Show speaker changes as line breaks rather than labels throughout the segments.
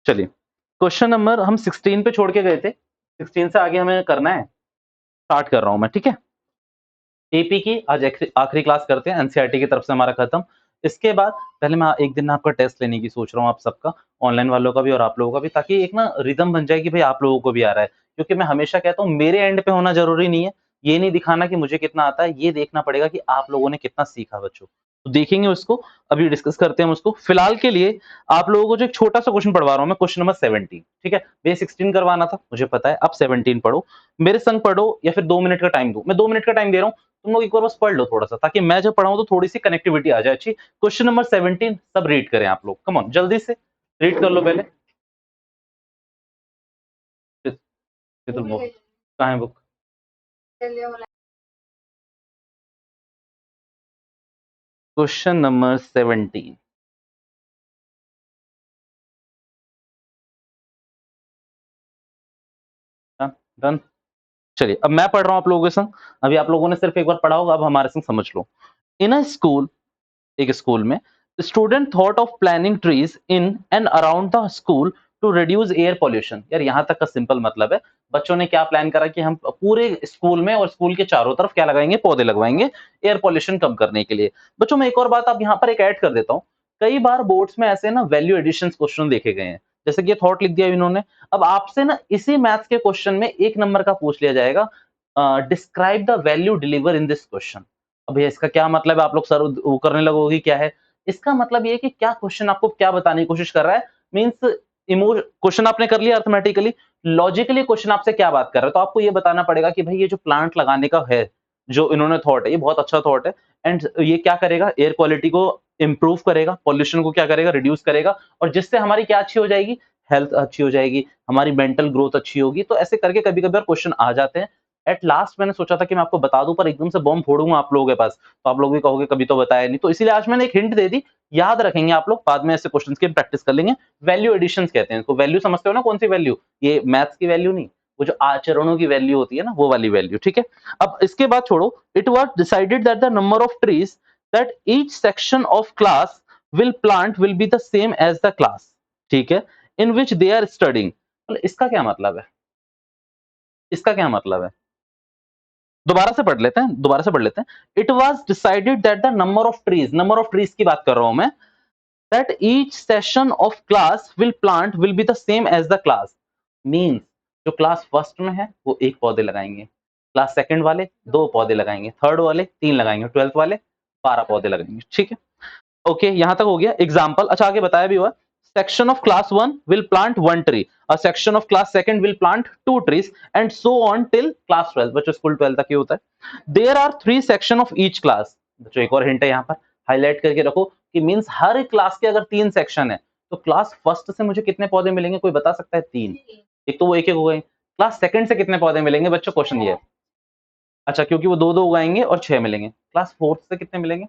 चलिए question number हम 16 पे छोड़ के गए थे, 16 से आगे हमें करना है, स्टार्ट कर रहा हूं मैं, ठीक है। एपी की आज आखिरी क्लास करते हैं, एनसीईआरटी की तरफ से हमारा खत्म। इसके बाद पहले मैं एक दिन आपका टेस्ट लेने की सोच रहा हूँ, आप सबका, ऑनलाइन वालों का भी और आप लोगों का भी, ताकि एक ना रिदम बन जाए कि भाई आप लोगों को भी आ रहा है। क्योंकि मैं हमेशा कहता हूँ मेरे एंड पे होना जरूरी नहीं है, ये नहीं दिखाना कि मुझे कितना आता है, ये देखना पड़ेगा कि आप लोगों ने कितना सीखा बच्चों। तो देखेंगे उसको, अभी डिस्कस करते हैं हम उसको। फिलहाल के लिए आप लोगों को जो एक छोटा सा क्वेश्चन पढ़वा रहा हूँ मैं, क्वेश्चन नंबर 17, ठीक है। ये 16 करवाना था मुझे पता है, अब 17 पढ़ो, मेरे संग पढ़ो, या फिर 2 मिनट का टाइम दो, मैं 2 मिनट का टाइम दे रहा हूँ, तुम लोग एक बार बस पढ़ लो थोड़ा सा, ताकि मैं जब पढ़ाऊं तो थोड़ी सी कनेक्टिविटी आ जाए अच्छी। क्वेश्चन नंबर 17 सब रीड करें आप लोग, कम ऑन जल्दी से रीड कर लो पहले। तुम लोग कहाँ है बुक? Question number 17। डन। चलिए अब मैं पढ़ रहा हूँ आप लोगों के संग, अभी आप लोगों ने सिर्फ एक बार पढ़ा होगा, अब हमारे संग समझ लो। इन अ स्कूल, एक स्कूल में, student thought of planting trees in and around the school to reduce air pollution. यार यहाँ तक का सिंपल मतलब है, बच्चों ने क्या प्लान करा कि हम पूरे स्कूल में और स्कूल के चारों तरफ क्या लगाएंगे, पौधे लगवाएंगे एयर पॉल्यूशन कम करने के लिए। बच्चों मैं एक और बात अब यहाँ पर एक ऐड कर देता हूँ, कई बार बोर्ड्स में ऐसे ना वैल्यू एडिशन क्वेश्चन देखे गए हैं, जैसे कि ये थॉट लिख दिया इन्होंने। अब आपसे ना इसी मैथ्स के क्वेश्चन में 1 नंबर का पूछ लिया जाएगा, describe the value deliver in this question. अब भैया इसका क्या मतलब है, आप लोग सर वो करने लगोगे क्या है। इसका मतलब ये है कि क्या क्वेश्चन आपको क्या बताने की कोशिश कर रहा है, मींस इमोज क्वेश्चन आपने कर लिया अर्थमेटिकली, लॉजिकली क्वेश्चन आपसे क्या बात कर रहा है, तो आपको ये बताना पड़ेगा कि भाई ये जो प्लांट लगाने का है, जो इन्होंने थॉट है, ये बहुत अच्छा थॉट है, एंड ये क्या करेगा, एयर क्वालिटी को इंप्रूव करेगा, पॉल्यूशन को क्या करेगा, रिड्यूस करेगा, और जिससे हमारी क्या अच्छी हो जाएगी, हेल्थ अच्छी हो जाएगी, हमारी मेंटल ग्रोथ अच्छी होगी। तो ऐसे करके कभी कभी क्वेश्चन आ जाते हैं। एट लास्ट मैंने सोचा था कि मैं आपको बता दूं, पर एकदम से बॉम्ब फोड़ूंगा आप लोगों के पास, तो आप लोग भी कहोगे कभी तो बताया नहीं, तो इसीलिए आज मैंने एक हिंट दे दी, याद रखेंगे आप लोग, बाद में ऐसे क्वेश्चंस की प्रैक्टिस कर लेंगे। वैल्यू एडिशंस कहते हैं इसको, वैल्यू समझते हो ना, कौन सी वैल्यू, ये मैथ्स की वैल्यू नहीं, वो जो आचरणों की वैल्यू होती है ना, वो वाली वैल्यू, ठीक है। अब इसके बाद छोड़ो, it was decided that the number of trees that each section of class will plant will be the same as the class, ठीक है, इन विच दे आर स्टडिंग। इसका क्या मतलब है, इसका क्या मतलब है, दोबारा से पढ़ लेते हैं, दोबारा से पढ़ लेते हैं। It was decided that the number of trees की बात कर रहा हूं मैं, that each session of class will plant will be the same as the class, means जो क्लास फर्स्ट में है वो एक पौधे लगाएंगे, क्लास सेकंड वाले 2 पौधे लगाएंगे, थर्ड वाले 3 लगाएंगे, ट्वेल्थ वाले 12 पौधे लगाएंगे, ठीक है। ओके यहाँ तक हो गया एग्जाम्पल। अच्छा आगे बताया भी हुआ, section of class 1 will plant 1 tree, a section of class second will plant 2 trees, and so on till class 12, बच्चों स्कूल 12 तक ही होता है। There are 3 section of each class, बच्चों एक और हिंट है यहाँ पर, हाईलाइट करके रखो कि मींस हर क्लास के अगर 3 सेक्शन है, तो क्लास फर्स्ट से मुझे कितने पौधे मिलेंगे, कोई बता सकता है? 3, एक तो वो एक एक हो गए। क्लास सेकंड से कितने पौधे मिलेंगे बच्चों, क्वेश्चन ये है। अच्छा क्योंकि वो 2 2 उगाएंगे और 6 मिलेंगे। क्लास फोर्थ से कितने मिलेंगे?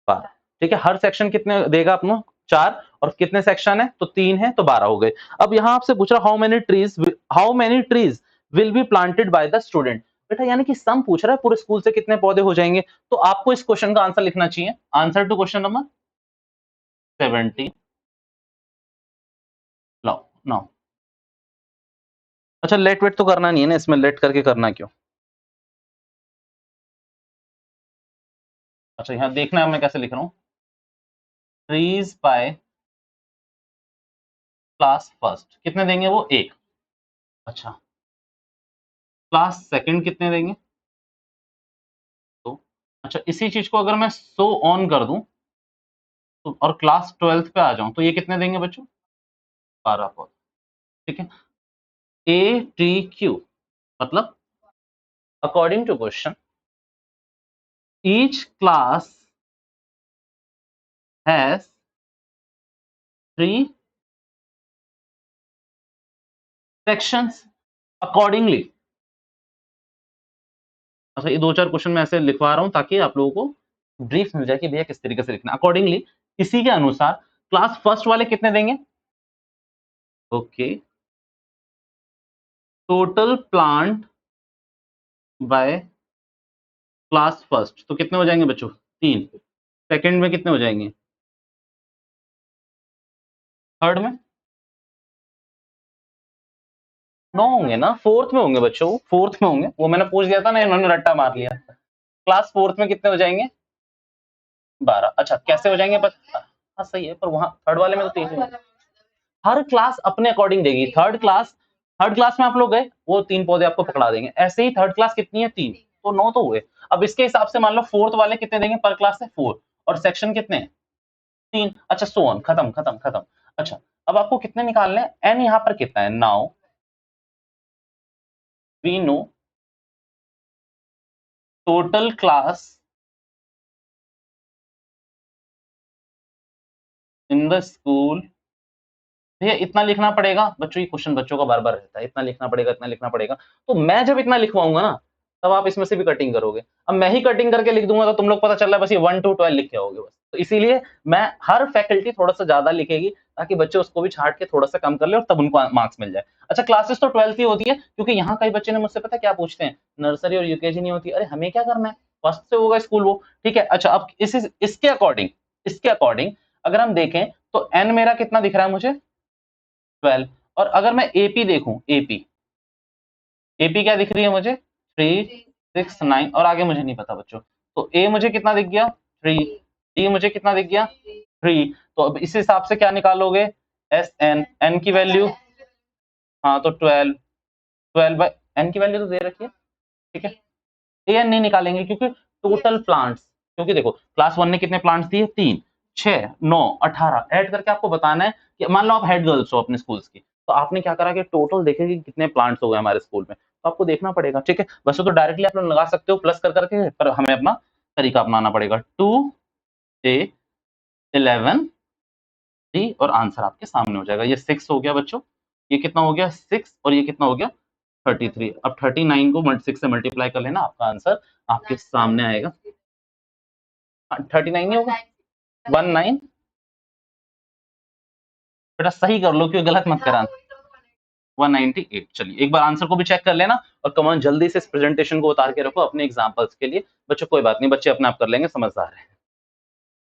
12, ठीक है। हर सेक्शन कितने देगा अपना? 4, और कितने सेक्शन है, तो 3 है, तो 12 हो गए। अब यहाँ आपसे पूछ रहा how many trees will be planted by the student. बेटा यानी कि सम पूछ रहा है पूरे स्कूल से कितने पौधे हो जाएंगे, तो आपको इस क्वेश्चन का आंसर लिखना चाहिए, आंसर टू क्वेश्चन नंबर 70। लो नो, अच्छा लेट वेट तो करना नहीं है ना इसमें, लेट करके करना क्यों? अच्छा यहाँ देखना है मैं कैसे लिख रहा हूँ, ट्रीज बाय क्लास फर्स्ट कितने देंगे वो? 1। अच्छा क्लास सेकंड कितने देंगे? तो अच्छा इसी चीज को अगर मैं सो ऑन कर दूं, तो और क्लास 12th पे आ जाऊं, तो ये कितने देंगे बच्चों? 12 पौधे, ठीक है। ए टी क्यू मतलब, according to question, each class has 3 sections accordingly. अच्छा ये 2 4 क्वेश्चन मैं ऐसे लिखवा रहा हूं ताकि आप लोगों को ब्रीफ मिल जाए कि भैया किस तरीके से लिखना। अकॉर्डिंगली, इसी के अनुसार क्लास फर्स्ट वाले कितने देंगे? Okay, total plant by class first तो कितने हो जाएंगे बच्चों? 3। सेकंड में कितने हो जाएंगे? थर्ड में 9 होंगे ना, फोर्थ में होंगे बच्चों, फोर्थ में होंगे, वो मैंने पूछ दिया था ना, इन्होंने रट्टा मार लिया। क्लास फोर्थ में कितने हो जाएंगे? 12। अच्छा कैसे हो जाएंगे हाँ सही है, पर वहां थर्ड वाले में तो 3 ही। हर क्लास अपने अकॉर्डिंग देगी। थर्ड क्लास में आप लोग गए, वो 3 पौधे आपको पकड़ा देंगे। ऐसे ही थर्ड क्लास कितनी है? 3, तो 9 तो हुए। अब इसके हिसाब से मान लो फोर्थ वाले कितने देंगे पर क्लास से? 4। और सेक्शन कितने हैं? 3। अच्छा सो ऑन, खत्म खत्म खत्म। अच्छा अब आपको कितने निकालने हैं? एन यहाँ पर कितना है? Now we know total class in the school. भैया इतना लिखना पड़ेगा बच्चों, ये क्वेश्चन बच्चों का बार बार रहता है, इतना लिखना पड़ेगा, इतना लिखना पड़ेगा। तो मैं जब इतना लिखवाऊंगा ना, तब आप इसमें से भी कटिंग करोगे। अब मैं ही कटिंग करके लिख दूंगा तो तुम लोग पता चल रहा है बस ये 1 to 12 लिख के आओगे बस। तो इसीलिए मैं हर फैकल्टी थोड़ा सा ज्यादा लिखेगी, ताकि बच्चे उसको भी छाट के थोड़ा सा कम कर ले और तब उनको मार्क्स मिल जाए। अच्छा क्लासेस तो 12th ही होती है, क्योंकि यहाँ कई बच्चे ने मुझसे पता क्या पूछते हैं, नर्सरी और यूकेजी नहीं होती। अरे हमें क्या करना है, फर्स्ट से होगा स्कूल वो। ठीक है अच्छा अब इसके अकॉर्डिंग अगर हम देखें तो एन मेरा कितना दिख रहा है मुझे? 12। और अगर मैं एपी देखूं, एपी क्या दिख रही है मुझे? 3, 6, 9, और आगे मुझे नहीं पता बच्चों। तो ए मुझे कितना दिख गया? 3। डी मुझे कितना दिख गया? 3। तो अब इस हिसाब से क्या निकालोगे? एस एन, एन की वैल्यू, हाँ तो 12, 12 बाई एन की वैल्यू तो दे रखी है। ठीक है ए एन नहीं निकालेंगे क्योंकि टोटल प्लांट्स, क्योंकि देखो क्लास 1 ने कितने प्लांट्स दिए? 3, 6, 9, 18 ऐड करके आपको बताना है कि मान लो आप हेड गर्ल्स हो अपने स्कूल्स की, तो आपने क्या करा कि टोटल देखे कि कितने प्लांट्स हो गए हमारे स्कूल में, तो आपको देखना पड़ेगा। ठीक है वैसे तो डायरेक्टली आप लोग लगा सकते हो प्लस कर करके, पर हमें अपना तरीका अपनाना पड़ेगा। 2 से 11 डी और आंसर आपके सामने हो जाएगा। ये 6 हो गया बच्चों, ये कितना हो गया? 6, और ये कितना हो गया? 33। अब 39 को 6 से मल्टीप्लाई कर लेना, आपका आंसर आपके सामने आएगा। 39 नहीं होगा? 19। बेटा सही कर लो, क्यों गलत मत करा। 198। चलिए एक बार आंसर को भी चेक कर लेना, और कमान जल्दी से इस प्रेजेंटेशन को उतार के रखो अपने एग्जांपल्स के लिए। बच्चों कोई बात नहीं, बच्चे अपने आप कर लेंगे, समझदार है।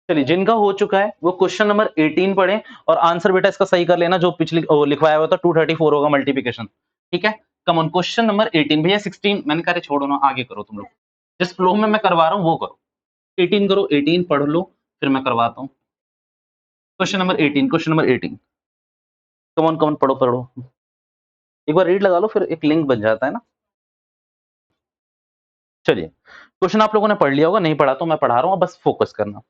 चलिए जिनका हो चुका है वो क्वेश्चन नंबर 18 पढ़े, और आंसर बेटा इसका सही कर लेना, जो पिछली लिखवाया हुआ था 234 होगा मल्टीप्लिकेशन। ठीक है कम ऑन क्वेश्चन नंबर 18। भैया 16 मैंने कहा छोड़ो ना, आगे करो तुम लोग, जिस फ्लो में मैं करवा रहा हूँ वो करो। 18 करो, 18 पढ़ लो, फिर मैं करवाता हूँ। Question number 18। कम ऑन पढ़ो पढ़ो, एक बार रीड लगा लो, फिर एक लिंक बन जाता है ना। चलिए क्वेश्चन आप लोगों ने पढ़ लिया होगा, नहीं पढ़ा तो मैं पढ़ा रहा हूँ, बस फोकस करना।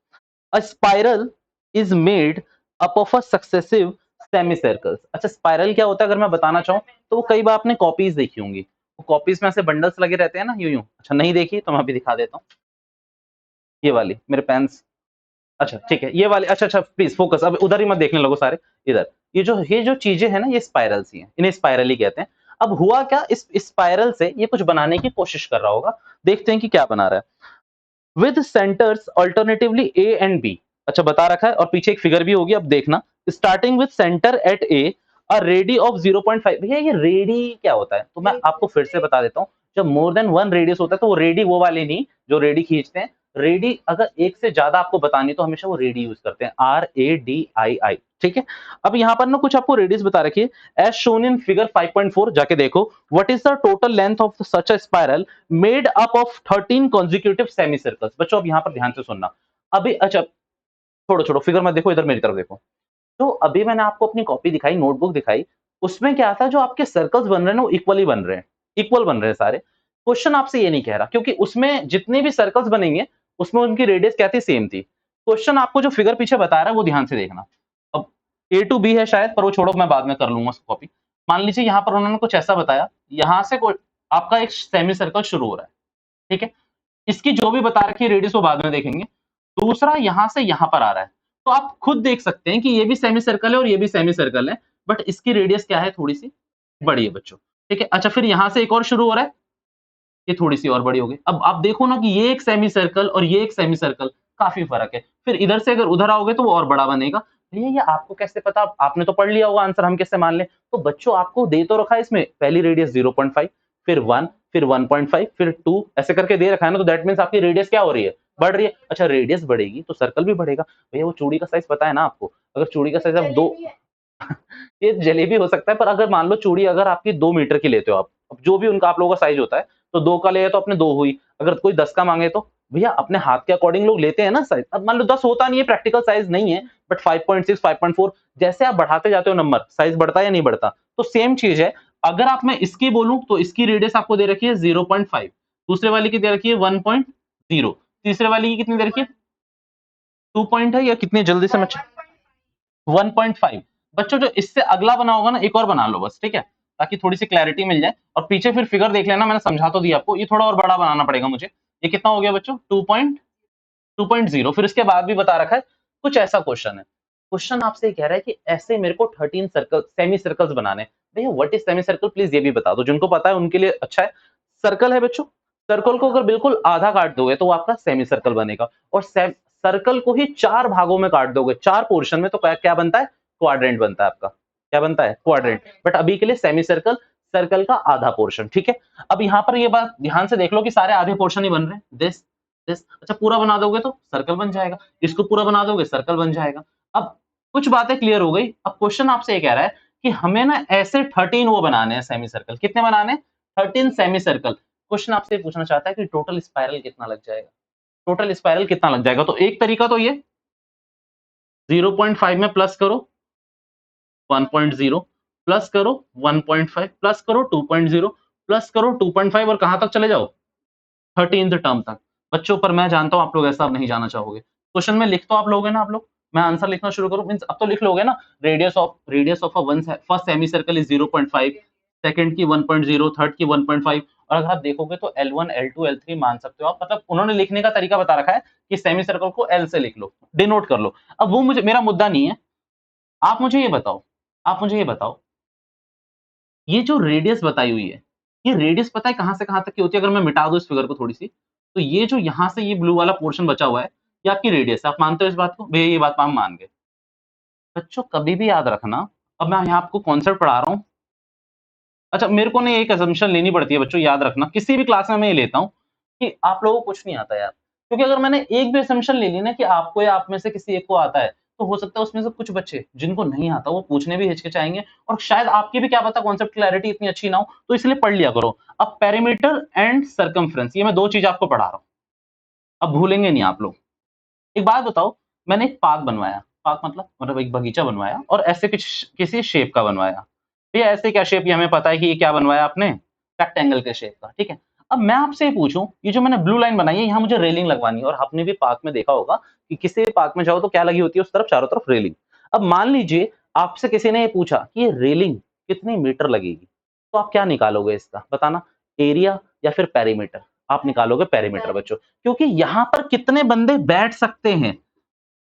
अ spiral is made up of a successive semi circles. अच्छा स्पाइरल क्या होता है अगर मैं बताना चाहूँ, तो वो कई बार आपने कॉपीज देखी होंगी, वो कॉपीज में ऐसे बंडल्स लगे रहते हैं ना, यूं यूं। अच्छा नहीं देखी तो मैं अभी दिखा देता हूँ, ये वाली मेरे पेन्स। अच्छा ठीक है ये वाले, अच्छा अच्छा प्लीज फोकस, अब उधर ही मत देखने लगो सारे, इधर। ये जो चीजें है ना, ये स्पाइरल्स ही हैं, इन्हें स्पाइरल ही कहते हैं। अब हुआ क्या, इस स्पाइरल से ये कुछ बनाने की कोशिश कर रहा होगा, देखते हैं कि क्या बना रहा है। With centres alternatively A and B. अच्छा बता रखा है, और पीछे एक फिगर भी होगी, अब देखना। Starting with centre at A, a ready of 0.5। भैया ये रेडी क्या होता है, तो मैं आपको फिर से बता देता हूँ। जब मोर देन 1 रेडियस होता है तो वो रेडी वो वाले नहीं जो रेडी खींचते हैं। रेडी अगर एक से ज्यादा आपको बतानी तो हमेशा वो रेडी यूज करते हैं, RADII। ठीक है अब यहाँ पर ना कुछ आपको रेडियस बता रखी है, एज शोन इन फिगर 5.4, जाके देखो। What is the total length of such a spiral made up of 13 consecutive semi circles. बच्चों अब यहाँ पर ध्यान से सुनना। अभी अच्छा छोड़ो छोड़ो फिगर मत देखो, इधर मेरी तरफ देखो। तो अभी मैंने आपको अपनी कॉपी दिखाई, नोटबुक दिखाई, उसमें क्या था, जो आपके सर्कल्स बन रहे हैं ना, वो इक्वली बन रहे हैं, इक्वल बन रहे हैं सारे। क्वेश्चन आपसे ये नहीं कह रहा, क्योंकि उसमें जितने भी सर्कल्स बनेंगे उसमें उनकी रेडियस क्या थी, सेम थी। क्वेश्चन आपको जो फिगर पीछे बता रहा है वो ध्यान से देखना। अब ए टू बी है शायद, पर वो छोड़ो, मैं बाद में कर लूंगा उसको कॉपी। मान लीजिए यहाँ पर उन्होंने कुछ ऐसा बताया, यहाँ से कोई आपका एक सेमी सर्कल शुरू हो रहा है। ठीक है इसकी जो भी बता रखी है रेडियस वो बाद में देखेंगे। दूसरा यहां से यहां पर आ रहा है, तो आप खुद देख सकते हैं कि ये भी सेमी सर्कल है और ये भी सेमी सर्कल है, बट इसकी रेडियस क्या है, थोड़ी सी बड़ी है बच्चों। ठीक है अच्छा फिर यहां से एक और शुरू हो रहा है, ये थोड़ी सी और बड़ी हो गई। अब आप देखो ना कि ये एक सेमी सर्कल और ये एक सेमी सर्कल, काफी फर्क है। फिर इधर से अगर उधर आओगे तो वो और बड़ा बनेगा। भैया ये आपको कैसे पता, आपने तो पढ़ लिया होगा आंसर, हम कैसे मान लें। तो बच्चों आपको दे तो रखा है इसमें, पहली रेडियस 0.5, फिर 1, फिर 1.5, फिर 2, ऐसे करके दे रखा है ना, तो दैट मींस आपकी रेडियस क्या हो रही है, बढ़ रही है। अच्छा रेडियस बढ़ेगी तो सर्कल भी बढ़ेगा। भैया वो चूड़ी का साइज पता है ना आपको, अगर चूड़ी का साइज आप दो ये जलेबी हो सकता है, पर अगर मान लो चूड़ी अगर आपकी 2 मीटर की लेते हो आप, अब जो भी उनका आप लोगों का साइज़ होता है, तो 2 का लिए तो अपने 2 हुई, अगर कोई 10 का माँगे तो? भैया अपने हाथ के अकॉर्डिंग लोग लेते हैं ना साइज़, अब मान लो 10 होता नहीं है, प्रैक्टिकल साइज़ नहीं है, बट 5.6, 5.4 जैसे आप बढ़ाते जाते हो नंबर, साइज़ बढ़ता है या नहीं बढ़ता? तो सेम चीज़ है, अगर आप मैं इसकी बोलूँ तो इसकी रेडियस आपको दे रखी है 0.5, दूसरे वाले की दे रखी है 1.0, तीसरे वाले की कितनी दे रखी है? 2 पॉइंट है या कितनी जल्दी से मैं 1.5। बच्चों जो इससे अगला बना होगा ना, एक और बना लो बस, ठीक है? ताकि थोड़ी-सी क्लैरिटी मिल जाए और पीछे फिर फिगर देख लेना, मैंने समझा तो दिया आपको, ये थोड़ा और बड़ा बनाना पड़ेगा मुझे। ये कितना हो गया बच्चों? 2.0। फिर इसके बाद भी बता रखा है, कुछ ऐसा क्वेश्चन है। क्वेश्चन आपसे ये कह रहा है कि ऐसे मेरे को 13 सर्कल सेमी सर्कल्स बनाने हैं। भैया what is semi circle please ये भी बता दो, जिनको पता है उनके लिए अच्छा है। सर्कल है बच्चों, सर्कल को अगर बिल्कुल आधा काट दोगे तो वो आपका सेमी सर्कल बनेगा और सर्कल को ही 4 भागों में काट दोगे, 4 पोर्शन में तो क्या क्या बनता है? क्वाड्रेंट बनता है आपका। क्या बनता है? क्वाड्रेंट। बट अभी के लिए सेमी सर्कल, सर्कल का आधा पोर्शन, ठीक है? अब यहाँ पर ये बात ध्यान से देख लो कि सारे आधे पोर्शन ही बन रहे हैं। दिस अच्छा पूरा बना दोगे तो सर्कल बन जाएगा, इसको पूरा बना दोगे सर्कल बन जाएगा। अब कुछ बातें क्लियर हो गई। अब क्वेश्चन आपसे ये कह रहा है कि हमें ना ऐसे 13 वो बनाने हैं सेमी सर्कल। कितने बनाने हैं? 13 सेमी सर्कल। क्वेश्चन आपसे ये पूछना चाहता है कि टोटल स्पाइरल कितना लग जाएगा? टोटल स्पाइरल कितना लग जाएगा? तो एक तरीका तो ये 0.5 में प्लस करो 1.0 प्लस करो 1.5 प्लस करो 2.0 प्लस करो 2.5 और कहां तक चले जाओ? 13th टर्म तक। बच्चों पर मैं जानता हूँ आप लोग ऐसा अब नहीं जाना चाहोगे। क्वेश्चन में लिख तो आप लोगे ना आप लोग? मैं आंसर लिखना शुरू करूँ मीन्स अब तो लिख लोगे ना? Radius of a one first semi circle is 0.5, second की 1.0, थर्ड की 1.5 और अगर आप देखोगे तो L1, L2, L3 मान सकते हो आप। मतलब उन्होंने लिखने का तरीका बता रखा है कि सेमी सर्कल को L से लिख लो, डिनोट कर लो। अब वो मुझे मेरा मुद्दा नहीं है। आप मुझे ये बताओ आप मुझे ये बताओ ये जो रेडियस बताई हुई है, ये रेडियस पता है कहाँ से कहाँ तक की होती है? अगर मैं मिटा दूँ इस फिगर को थोड़ी-सी, तो ये जो यहाँ से ये ब्लू वाला पोर्शन बचा हुआ है, ये आपकी रेडियस है। आप मानते हो इस बात को? भैया ये बात हम मान गए। बच्चों कभी भी याद रखना, अब मैं यहाँ आपको कॉन्सेप्ट पढ़ा रहा हूँ। अच्छा मेरे को ना एक असम्पशन लेनी पड़ती है बच्चों, याद रखना, किसी भी क्लास में मैं ये लेता हूँ कि आप लोगों को कुछ नहीं आता यार। क्योंकि अगर मैंने एक भी असम्पशन ले ली ना कि आपको या आप में से किसी एक को आता है, तो हो सकता है उसमें से कुछ बच्चे जिनको नहीं आता वो पूछने भी हिचकिचाएँगे और शायद आपकी भी क्या पता कॉन्सेप्ट क्लैरिटी इतनी अच्छी ना हो, तो इसलिए पढ़ लिया करो। अब पेरीमीटर एंड सर्कमफ्रेंस ये मैं 2 चीज़ आपको पढ़ा रहा हूँ। अब भूलेंगे नहीं आप लोग। एक बात बताओ, मैंने एक पार्क बनवाया, पार्क मतलब एक बगीचा बनवाया और ऐसे किसी शेप का बनवाया। ये ऐसे क्या शेप, ये हमें पता है कि ये क्या बनवाया आपने, रेक्टेंगल के शेप का, ठीक है। अब मैं आपसे ये पूछूं, ये जो मैंने ब्लू लाइन बनाई है यहाँ मुझे रेलिंग लगवानी है और आपने भी पार्क में देखा होगा कि किसी भी पार्क में जाओ तो क्या लगी होती है उस तरफ, चारों तरफ रेलिंग। अब मान लीजिए आपसे किसी ने ये पूछा कि ये रेलिंग कितनी मीटर लगेगी, तो आप क्या निकालोगे इसका बताना, एरिया या फिर पेरीमीटर? आप निकालोगे पेरीमीटर बच्चों, क्योंकि यहाँ पर कितने बंदे बैठ सकते हैं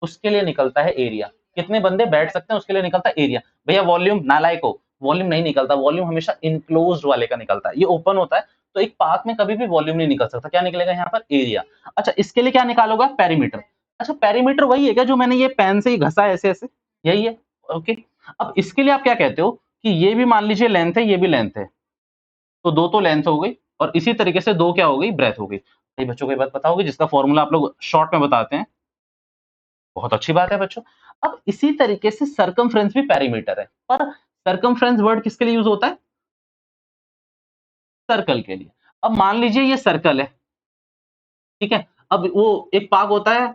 उसके लिए निकलता है एरिया। कितने बंदे बैठ सकते हैं उसके लिए निकलता है एरिया। भैया वॉल्यूम नालायक हो, वॉल्यूम नहीं निकलता, वॉल्यूम हमेशा इनक्लोज्ड वाले का निकलता है, ये ओपन होता है तो एक पार्क में कभी भी वॉल्यूम नहीं निकल सकता। क्या निकलेगा यहाँ पर? एरिया। अच्छा इसके लिए क्या निकालोगे? पेरीमीटर। अच्छा पेरीमीटर वही है क्या जो मैंने ये पेन से ही घसा है ऐसे ऐसे, यही है? ओके। अब इसके लिए आप क्या कहते हो कि ये भी मान लीजिए लेंथ है, ये भी लेंथ है, तो दो तो लेंथ हो गई और इसी तरीके से दो क्या हो गई? ब्रेथ हो गई। कई बच्चों को ये बात पता होगी जिसका फॉर्मूला आप लोग शॉर्ट में बताते हैं। बहुत अच्छी बात है बच्चों। अब इसी तरीके से सर्कमफ्रेंस भी पेरीमीटर है, पर सर्कमफ्रेंस वर्ड किसके लिए यूज होता है? सर्कल के लिए। अब मान लीजिए ये सर्कल है, ठीक है? अब वो एक पार्क होता है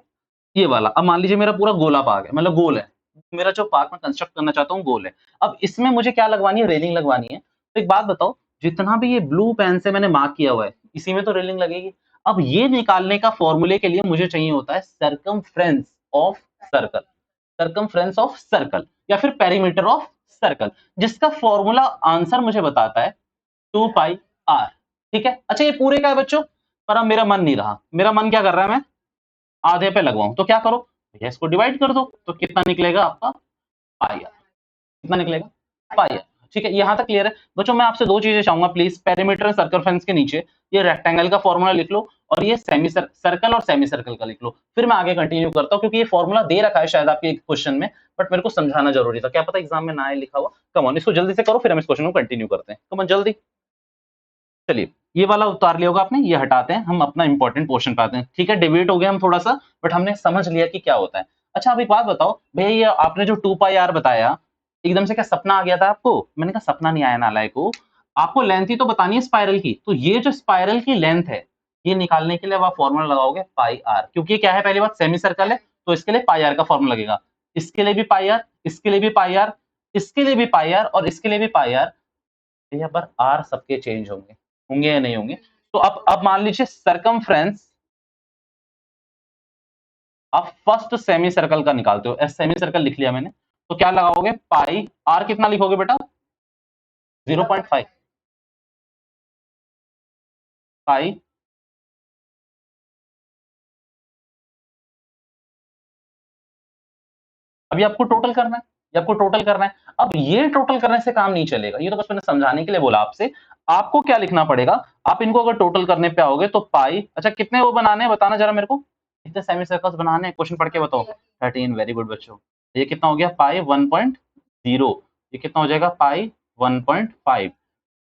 ये वाला। अब मान लीजिए मेरा पूरा गोला पार्क है, मतलब गोल है। मेरा जो पार्क मैं कंस्ट्रक्ट करना चाहता हूँ गोल है। अब इसमें मुझे क्या लगवानी है? रेलिंग लगवानी है। तो एक बात बताओ, जितना भी ये ब्लू पेन से मैंने मार्क किया हुआ है, इसी में तो रेलिंग लगेगी। अब ये निकालने का फॉर्मूले के लिए मुझे चाहिए होता है circumference of circle. Circumference of circle या फिर पेरीमीटर ऑफ सर्कल, जिसका फॉर्मूला आंसर मुझे बताता है 2 पाई आर। ठीक है? अच्छा ये पूरे का है बच्चों, पर अब मेरा मन नहीं रहा। मेरा मन क्या कर रहा है, मैं आधे पे लगवाऊं, तो क्या करो भैया, इसको डिवाइड कर दो, तो कितना निकलेगा आपका? पाई आर। कितना निकलेगा? पाई आर। ठीक है, यहां तक क्लियर है बच्चों? मैं आपसे दो चीजें चाहूंगा प्लीज, पेरीमीटर और सर्कमफ्रेंस के नीचे ये रेक्टेंगल का फॉर्मूला लिख लो और ये सेमी सर्कल और सेमी सर्कल का लिख लो, फिर मैं आगे कंटिन्यू करता हूं, क्योंकि ये फॉर्मूला दे रखा है शायद आपके एक क्वेश्चन में, बट मेरे को समझाना जरूरी था, क्या पता एग्जाम में ना आए लिखा हुआ। कम ऑन, इसको जल्दी से करो फिर हम इस क्वेश्चन को कंटिन्यू करते हैं। कम ऑन जल्दी। चलिए, ये वाला उतार लिया होगा आपने, ये हटाते हैं, हम अपना इंपॉर्टेंट पोर्शन पे आते हैं। ठीक है, डिबेट हो गया हम थोड़ा सा, बट हमने समझ लिया कि क्या होता है। अच्छा अब एक बात बताओ भैया, ये आपने जो 2 पाई आर बताया, एकदम से क्या सपना आ गया था आपको? मैंने कहा सपना नहीं आया नालायक को, आपको लेंथ ही तो बतानी है स्पाइरल की। तो ये जो स्पाइरल की लेंथ है, ये निकालने के लिए अब आप फॉर्मूला लगाओगे पाई आर, क्योंकि क्या है, पहली बात सेमी सर्कल है, तो इसके लिए पाई आर का फॉर्मूला लगेगा। इसके लिए भी पाई आर, इसके लिए भी पाई आर, इसके लिए भी पाई आर और इसके लिए भी पाई आर। यहाँ पर आर सबके चेंज होंगे, होंगे या नहीं होंगे? तो अब मान लीजिए सरकमफ्रेंस आप फर्स्ट सेमी सर्कल का निकालते हो, एस सेमी सर्कल लिख लिया मैंने, तो क्या लगाओगे? पाई आर कितना लिखोगे बेटा? 0.5 पाई। अभी आपको टोटल करना है, ये आपको टोटल करना है। अब ये टोटल करने से काम नहीं चलेगा, ये तो बस मैंने समझाने के लिए बोला आपसे। आपको क्या लिखना पड़ेगा? आप इनको अगर टोटल करने पे आओगे तो पाई, अच्छा कितने वो बनाने हैं बताना जरा मेरे को, कितने सेमी सर्कल्स बनाने हैं, क्वेश्चन पढ़ के बताओ। 13, वेरी गुड बच्चों। ये कितना हो गया? पाई 1.0। ये कितना हो जाएगा? पाई 1.5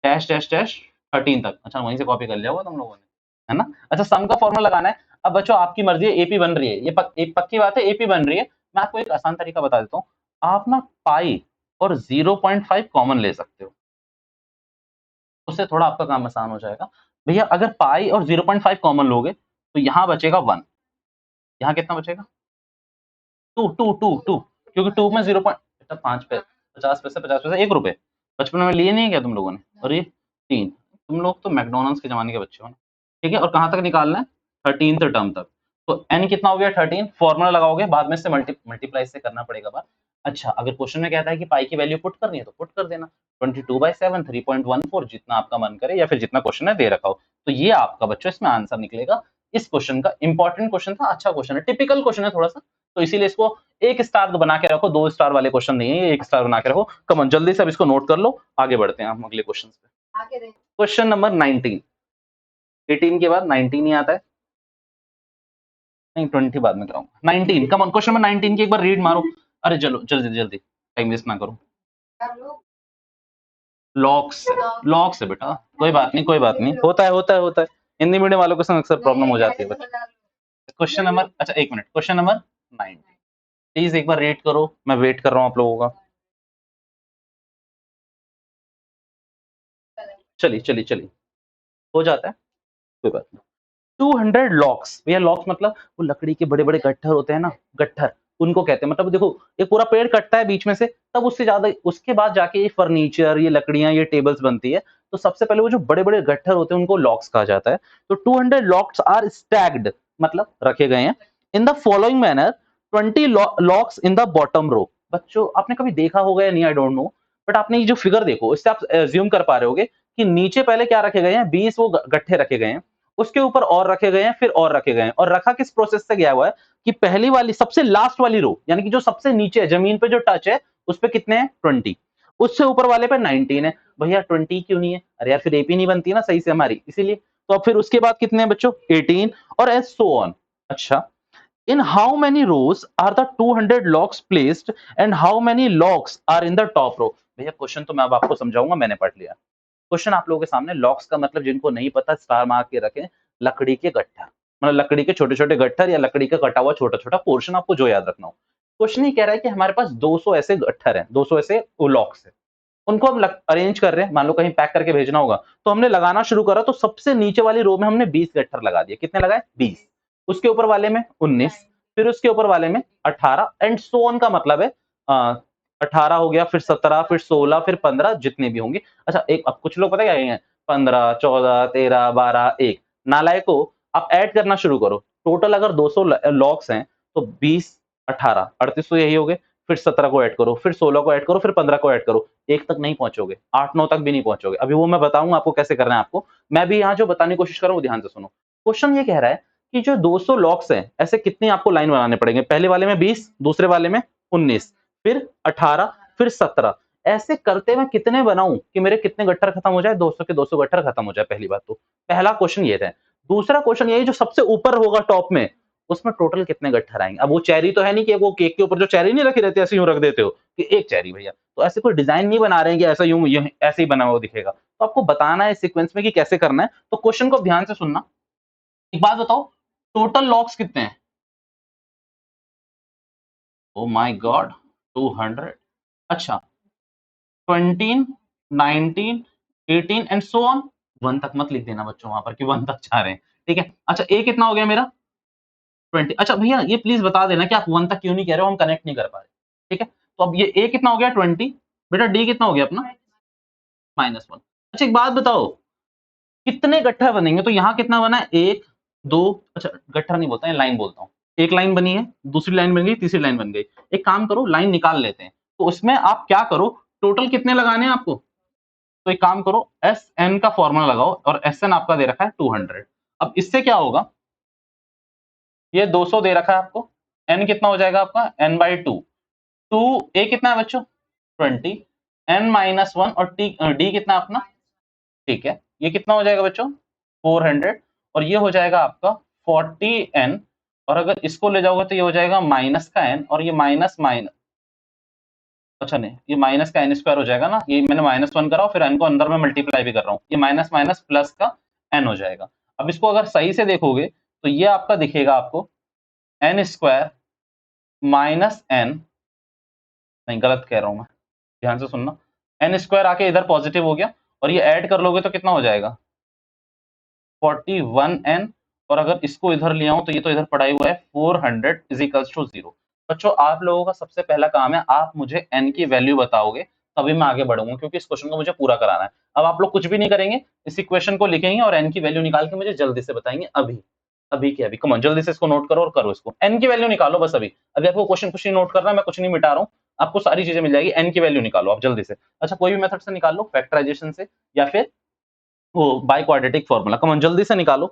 डैश डैश डैश 13 तक। अच्छा वहीं से कॉपी कर लिया होगा तुम लोगों ने, है ना? अच्छा सम का फॉर्मूला लगाना है। अब बच्चों आपकी मर्जी है, एपी बन रही है, ये एक पक्की बात है, एपी बन रही है। मैं आपको एक आसान तरीका बता देता हूँ। आप ना पाई और 0.5 कॉमन ले सकते हो, उससे थोड़ा आपका काम आसान हो जाएगा। भैया अगर पाई और 0.5 कॉमन लोगे तो यहाँ बचेगा 1, यहाँ कितना बचेगा? 2 क्योंकि 2 में 0.5 50 पैसे 50 पैसे 1 रुपए। बचपन में लिए नहीं है क्या तुम लोगों ने? और ये 3, तुम लोग तो मैकडोनल्ड्स के जमाने के बच्चे हो ना। ठीक है, और कहाँ तक निकालना है? 13th टर्म तक। तो एन कितना हो गया? 13। फॉर्मूला लगाओगे, बाद में से मल्टीप्लाई से करना पड़ेगा बात। अच्छा अगर क्वेश्चन में कहता है कि पाई की वैल्यू पुट करनी है तो पुट कर देना, 22/7 3.14 जितना आपका मन करे, या फिर जितना क्वेश्चन है दे रखा हो। तो ये आपका बच्चों इसमें आंसर निकलेगा। इस क्वेश्चन का इंपॉर्टेंट क्वेश्चन था, अच्छा क्वेश्चन है, टिपिकल क्वेश्चन है थोड़ा सा, तो इसीलिए इसको 1 स्टार बना के रखो, 2 स्टार वाले क्वेश्चन नहीं है, 1 स्टार बना के रखो। कमन जल्दी से अब इसको नोट कर लो, आगे बढ़ते हैं हम अगले क्वेश्चन पे। Question number 19। 18 के बाद 19 ही आता है, नहीं 20 बाद में कराऊंगा। 19 कमन, क्वेश्चन नंबर 19 की एक बार रीड मारो। अरे चलो जल्दी जल्दी, टाइम वेस्ट ना करो। लॉक्स, लॉक्स है बेटा, कोई बात नहीं कोई बात नहीं, होता है। हिंदी मीडियम वालों के संग अक्सर प्रॉब्लम हो जाती है बच्चा। क्वेश्चन नंबर, अच्छा एक मिनट, क्वेश्चन नंबर 19 प्लीज एक बार रीड करो, मैं वेट कर रहा हूँ आप लोगों का। चलिए हो जाता है, कोई बात नहीं। 200 लॉक्स, भैया लॉक्स मतलब वो लकड़ी के बड़े बड़े गट्ठर होते हैं ना, गट्ठर, उनको कहते हैं। मतलब देखो एक पूरा पेड़ कटता है बीच में से, तब उससे ज्यादा उसके बाद जाके ये फर्नीचर, ये लकड़ियां, ये टेबल्स बनती है। तो सबसे पहले वो जो बड़े बड़े गट्ठर होते हैं उनको लॉक्स कहा जाता है। तो 200 लॉक्स आर स्टैग्ड, मतलब रखे गए हैं in the following manner, 20 logs in the bottom row. बच्चों आपने कभी देखा होगा या नहीं, आई डोंट नो, बट आपने ये जो फिगर देखो इससे आप एज्यूम कर पा रहे होगे कि नीचे पहले क्या रखे गए हैं, 20 वो गट्ठे रखे गए हैं, उसके ऊपर और रखे गए हैं, फिर और रखे गए हैं, और रखा किस प्रोसेस से गया हुआ है कि पहली वाली सबसे लास्ट वाली रो, यानी कि जो सबसे नीचे है जमीन पे जो टच है, उस पे कितने हैं? 20, उससे ऊपर वाले पे 19 है। भैया 20 क्यों नहीं है? अरे यार फिर एपी नहीं बनती ना सही से हमारी, इसीलिए। तो अब फिर उसके बाद कितने हैं बच्चों? 18 और एज सो ऑन। अच्छा, in how many rows are the 200 locks placed and how many locks are in the top row? भैया क्वेश्चन तो मैं अब आपको समझाऊंगा, मैंने पढ़ लिया क्वेश्चन आप लोगों के सामने। लॉक्स का मतलब जिनको नहीं पता स्टार मार के रखें, लकड़ी के गट्ठर, मतलब लकड़ी के छोटे छोटे गट्ठर या लकड़ी का कटा हुआ छोटा छोटा पोर्शन, आपको जो याद रखना हो। क्वेश्चन ये कह रहा है कि हमारे पास 200 ऐसे गट्ठर हैं, 200 ऐसे लॉक्स हैं, उनको हम अरेंज कर रहे हैं, मान लो कहीं पैक करके भेजना होगा, तो हमने लगाना शुरू करा, तो सबसे नीचे वाली रो में हमने 20 गट्ठर लगा दिए। कितने लगाए? 20। उसके ऊपर वाले में 19, फिर उसके ऊपर वाले में 18 एंड सो ऑन, का मतलब है 18 हो गया, फिर 17, फिर 16, फिर 15, जितने भी होंगे। अच्छा एक, अब कुछ लोग पता क्या कहेंगे, 15 14 13 12 1, नालायको आप ऐड करना शुरू करो। टोटल अगर 200 लॉक्स हैं तो 20 18 38 तो यही हो गए, फिर 17 को ऐड करो, फिर 16 को ऐड करो, फिर 15 को ऐड करो, 1 तक नहीं पहुंचोगे, 8 9 तक भी नहीं पहुंचोगे। अभी वो मैं बताऊंगा आपको कैसे करना है आपको। मैं भी यहाँ जो बताने की कोशिश कर रहा हूँ ध्यान से सुनो। क्वेश्चन ये कह रहा है कि जो 200 लॉक्स हैं, ऐसे कितने आपको लाइन बनाने पड़ेंगे? पहले वाले में 20, दूसरे वाले में 19, फिर 18, फिर 17, ऐसे करते मैं कितने बनाऊं कि मेरे कितने गट्ठर खत्म हो जाए? 200 के 200 गट्ठर खत्म हो जाए। पहली बात तो पहला क्वेश्चन ये था। दूसरा क्वेश्चन यही, जो सबसे ऊपर होगा टॉप में, उसमें टोटल कितने गट्ठर आएंगे? अब वो चेरी तो है नहीं कि वो केक के ऊपर जो चेरी नहीं रखी रहती, ऐसे यूं रख देते हो कि एक चेरी भैया, तो ऐसे कोई डिजाइन नहीं बना रहे हैं कि ऐसा यूं ऐसे ही बना हुआ दिखेगा। तो आपको बताना है सीक्वेंस में कि कैसे करना है। तो क्वेश्चन को ध्यान से सुनना। एक बात बताओ, टोटल लॉक्स कितने हैं? Oh my God, 200। अच्छा, 17, 19, 18 एंड सो ऑन। 1 तक मत लिख देना बच्चों वहां पर कि 1 तक जा रहे हैं, ठीक है। अच्छा ए कितना हो गया मेरा 20। अच्छा भैया ये प्लीज बता देना कि आप 1 तक क्यों नहीं कह रहे हो, हम कनेक्ट नहीं कर पा रहे, ठीक है। तो अब ये ए कितना हो गया 20, बेटा डी कितना हो गया अपना -1। अच्छा एक बात बताओ, कितने गट्ठर बनेंगे? तो यहाँ कितना बना है, एक दो, अच्छा गट्ठर नहीं बोलता है, लाइन बोलता हूँ। एक लाइन बनी है, दूसरी लाइन बन गई, तीसरी लाइन बन गई। एक काम करो, लाइन निकाल लेते हैं। तो उसमें आप क्या करो, टोटल कितने लगाने हैं आपको? तो एक काम करो, एस एन का फॉर्मूला लगाओ और एस एन आपका दे रखा है 200। अब इससे क्या होगा, ये 200 दे रखा है आपको, एन कितना हो जाएगा आपका n/2। टू ए कितना है बच्चों 20, n-1 और टी डी कितना अपना, ठीक है। ये कितना हो जाएगा बच्चों 400 और ये हो जाएगा आपका 40n। और अगर इसको ले जाओगे तो ये हो जाएगा माइनस का n और ये माइनस माइनस, अच्छा नहीं ये माइनस का n स्क्वायर हो जाएगा ना, ये मैंने -1 करा और फिर n को अंदर में मल्टीप्लाई भी कर रहा हूँ, ये माइनस माइनस प्लस का n हो जाएगा। अब इसको अगर सही से देखोगे तो ये आपका दिखेगा आपको n स्क्वायर माइनस n, नहीं गलत कह रहा हूं मैं, ध्यान से सुनना, n स्क्वायर आके इधर पॉजिटिव हो गया और ये ऐड कर लोगे तो कितना हो जाएगा 41n। और अगर इसको इधर ले आऊं तो ये तो इधर पड़ा ही हुआ है 400 इज इक्वल्स टू 0। बच्चों आप लोगों का सबसे पहला काम है, आप मुझे n की वैल्यू बताओगे तभी मैं आगे बढ़ूंगा, क्योंकि इस क्वेश्चन को मुझे पूरा कराना है। अब आप लोग कुछ भी नहीं करेंगे, इस इक्वेशन को लिखेंगे और n की वैल्यू निकाल के मुझे जल्दी से बताएंगे, अभी अभी के अभी। कम ऑन जल्दी से इसको नोट करो और करो इसको, n की वैल्यू निकालो बस। अभी अभी आपको क्वेश्चन कुछ नहीं नोट करना, मैं कुछ नहीं मिटा रहा हूँ, आपको सारी चीजें मिल जाएगी, n की वैल्यू निकालो आप जल्दी से। अच्छा कोई भी मेथड से निकाल लो, फैक्टराइजेशन से या फिर वो by quadratic formula, come on जल्दी से निकालो,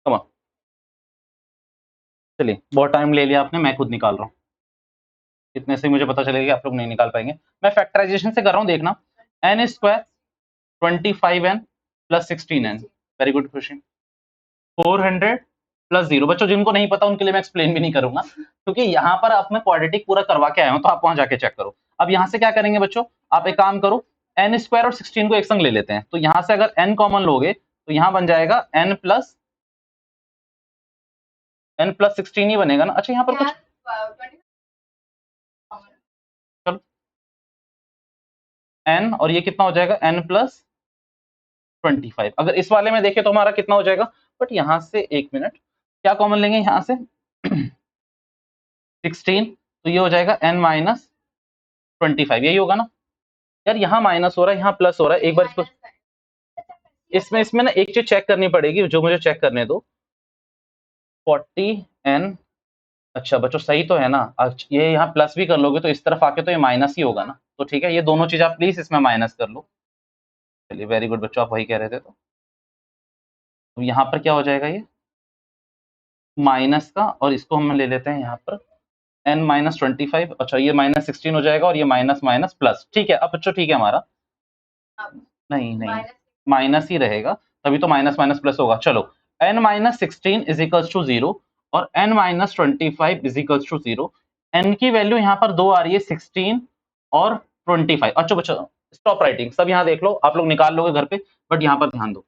कम ऑन। चलिए बहुत टाइम ले लिया आपने, मैं खुद निकाल रहा हूँ, इतने से मुझे पता चलेगा कि आप लोग नहीं निकाल पाएंगे। मैं फैक्टराइजेशन से कर रहा हूँ, देखना n square 25n plus 16n, very good question, 400 plus 0। बच्चों जिनको नहीं पता उनके लिए मैं एक्सप्लेन भी नहीं करूंगा, क्योंकि यहाँ पर आप मैं क्वाड्रेटिक पूरा करवा के आया हूँ, तो आप वहां जाके चेक करो। अब यहाँ से क्या करेंगे बच्चों, आप एक काम करो, n स्क्वायर और 16 को एक संग ले लेते हैं। तो यहाँ से अगर n कॉमन लोगे तो यहाँ बन जाएगा n प्लस 16 ही बनेगा ना। अच्छा यहाँ पर कुछ चलो n और ये कितना हो जाएगा n+25। अगर इस वाले में देखें तो हमारा कितना हो जाएगा, बट यहाँ से एक मिनट, क्या कॉमन लेंगे यहाँ से 16, तो ये हो जाएगा n-25, यही होगा ना यार। यहाँ माइनस हो रहा है, यहाँ प्लस हो रहा है, एक बार इसको इसमें इसमें ना एक चीज चेक करनी पड़ेगी, जो मुझे चेक करने दो, 40n। अच्छा बच्चों सही तो है ना, ये यहाँ प्लस भी कर लोगे तो इस तरफ आके तो ये माइनस ही होगा ना, तो ठीक है, ये दोनों चीज आप प्लीज इसमें माइनस कर लो। चलिए वेरी गुड बच्चों, आप वही कह रहे थे। तो यहाँ पर क्या हो जाएगा, ये माइनस का, और इसको हम ले लेते हैं यहाँ पर n-25। अच्छा ये -16 हो जाएगा और ये माइनस माइनस प्लस, ठीक है। अब बच्चों ठीक है हमारा, नहीं नहीं माइनस ही रहेगा, तभी तो माइनस माइनस प्लस होगा। चलो n-16 इज इक्वल्स टू 0 और n-25 is equals to 0। n की वैल्यू यहाँ पर दो आ रही है 16 और 25। अच्छा बच्चों स्टॉप राइटिंग, सब यहाँ देख लो, आप लोग निकाल लोगे घर पे, बट यहाँ पर ध्यान दो।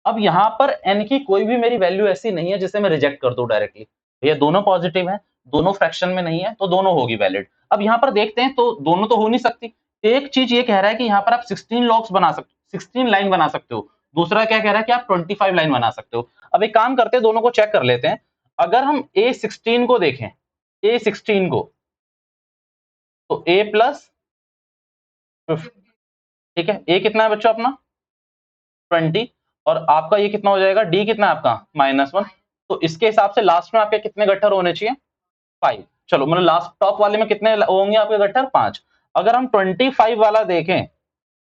अब यहाँ पर n की कोई भी मेरी वैल्यू ऐसी नहीं है जिसे मैं रिजेक्ट कर दूं डायरेक्टली, भैया दोनों पॉजिटिव है, दोनों फ्रैक्शन में नहीं है, तो दोनों होगी वैलिड। अब यहाँ पर देखते हैं, तो दोनों तो हो नहीं सकती। एक चीज ये कह रहा है कि यहाँ पर आप 16 लॉग्स बना सकते, 16 लाइन बना सकते हो, दूसरा क्या कह रहा है कि आप 25 लाइन बना सकते हो। अब एक काम करते हैं, दोनों को चेक कर लेते हैं। अगर हम A16 को देखें, A16 को, तो A प्लस, ठीक है, A कितना है बच्चों अपना 20, और आपका ये कितना हो जाएगा, डी कितना है आपका -1। तो इसके हिसाब से लास्ट में आपके कितने गट्ठर होने चाहिए 5। चलो मतलब लास्ट टॉप वाले में कितने होंगे आपके गट्ठर 5। अगर हम 25 वाला देखें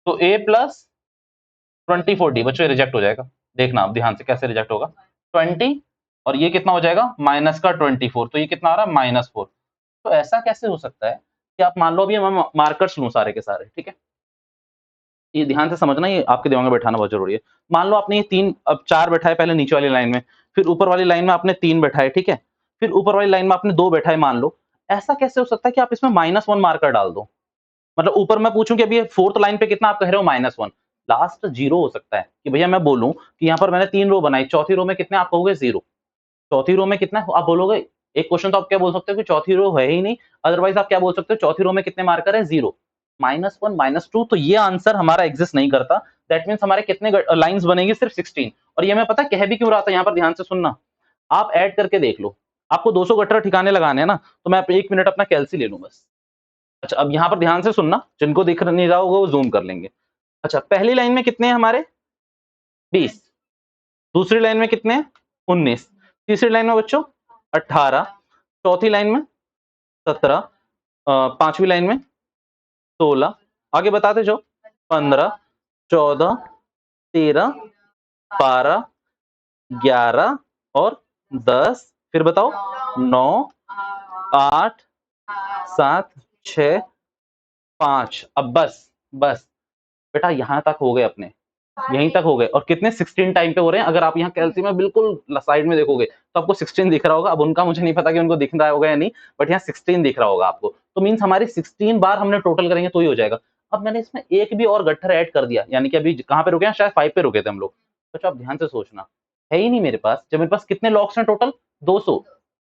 तो A+24D, बच्चों रिजेक्ट हो जाएगा, देखना आप ध्यान से कैसे रिजेक्ट होगा, 20 और ये कितना हो जाएगा माइनस का 24, तो ये कितना आ रहा है -4। तो ऐसा कैसे हो सकता है कि आप मान लो अभी मैं मार्कर्स लूं सारे के सारे, ठीक है, ये ध्यान से समझना, ये आपके दिमाग में बैठाना बहुत जरूरी है। मान लो आपने ये तीन, अब 4 बैठाए पहले नीचे वाली लाइन में, फिर ऊपर वाली लाइन में आपने 3 बैठाए, ठीक है, फिर ऊपर वाली लाइन में आपने 2 बैठाए, मान लो। ऐसा कैसे हो सकता है कि आप इसमें -1 मार्कर डाल दो, मतलब ऊपर मैं पूछूं कि अभी 4th लाइन पे कितना आप कह रहे हो -1, लास्ट 0 हो सकता है कि भैया मैं बोलूं कि यहाँ पर मैंने 3 रो बनाई, चौथी रो में कितने आप कहोगे 0, चौथी रो में कितना आप बोलोगे। एक क्वेश्चन तो आप क्या बोल सकते हो कि चौथी रो है ही नहीं, अदरवाइज आप क्या बोल सकते हो चौथी रो में कितने मार्कर है 0। -1 -2, तो ये आंसर हमारा एग्जिस्ट नहीं करता। दैट मीन्स हमारे कितने लाइंस बनेगी, सिर्फ 16। और ये मैं पता कह भी क्यों रहा था, यहाँ पर ध्यान से सुनना, आप ऐड करके देख लो। आपको 200 गट्टर ठिकाने लगाने हैं ना, तो मैं 1 मिनट अपना कैलसी ले लूं बस। अच्छा, अब यहाँ पर ध्यान से सुनना, जिनको दिख नहीं रहा होगा वो जूम कर लेंगे। अच्छा, पहली लाइन में कितने हैं हमारे, 20। दूसरी लाइन में कितने हैं, 19। तीसरी लाइन में बच्चों 18। चौथी लाइन में 17। पांचवी लाइन में 16। आगे बताते जाओ, 15, 14, 13, 12, 11 और 10। फिर बताओ, 9, 8, 7, 6, 5। अब बस, बस बेटा यहां तक हो गए अपने, यहीं तक हो गए। और कितने, 16 टाइम पे हो रहे हैं। अगर आप यहाँ कैलसी में बिल्कुल साइड में देखोगे तो आपको 16 दिख रहा होगा। अब उनका मुझे नहीं पता कि उनको दिख रहा होगा या नहीं, बट यहाँ 16 दिख रहा होगा आपको। तो मीन्स हमारी 16 बार हमने टोटल करेंगे तो ही हो जाएगा। अब मैंने इसमें एक भी और गट्ठर ऐड कर दिया, यानी कि अभी कहाँ पे रुके हैं, शायद 5 पे रुके थे हम लोग। तो आप ध्यान से सोचना, है ही नहीं मेरे पास। जब मेरे पास कितने लॉक्स हैं टोटल, 200,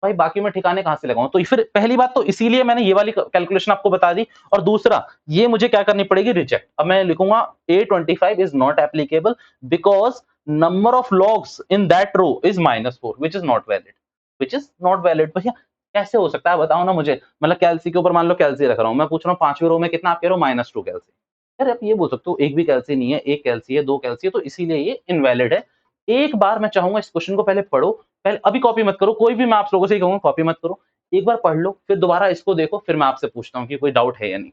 भाई बाकी मैं ठिकाने कहाँ से लगाऊं। तो फिर पहली बात तो इसीलिए मैंने ये वाली कैलकुलेशन आपको बता दी। और दूसरा, ये मुझे क्या करनी पड़ेगी, रिजेक्ट। अब मैं लिखूंगा A25 is not applicable because number of logs in that row is -4 which is not valid, which is not valid. भैया कैसे हो सकता है बताओ ना मुझे। मतलब कैलसी के ऊपर मान लो कैलसी रख रहा हूं, मैं पूछ रहा हूँ पांचवी रो में कितना, आप कह रहे हो -2 कैलसी। यार आप ये बोल सकते हो एक भी कैलसी नहीं है, एक कैलसी है, दो कैलसी है, तो इसीलिए ये इनवैलिड है। एक बार मैं चाहूंगा इस क्वेश्चन को पहले पढ़ो, पहले अभी कॉपी मत करो, कोई भी मैं आप लोगों से ही कहूंगा कॉपी मत करो। एक बार पढ़ लो, फिर दोबारा इसको देखो, फिर मैं आपसे पूछता हूँ कि कोई डाउट है या नहीं।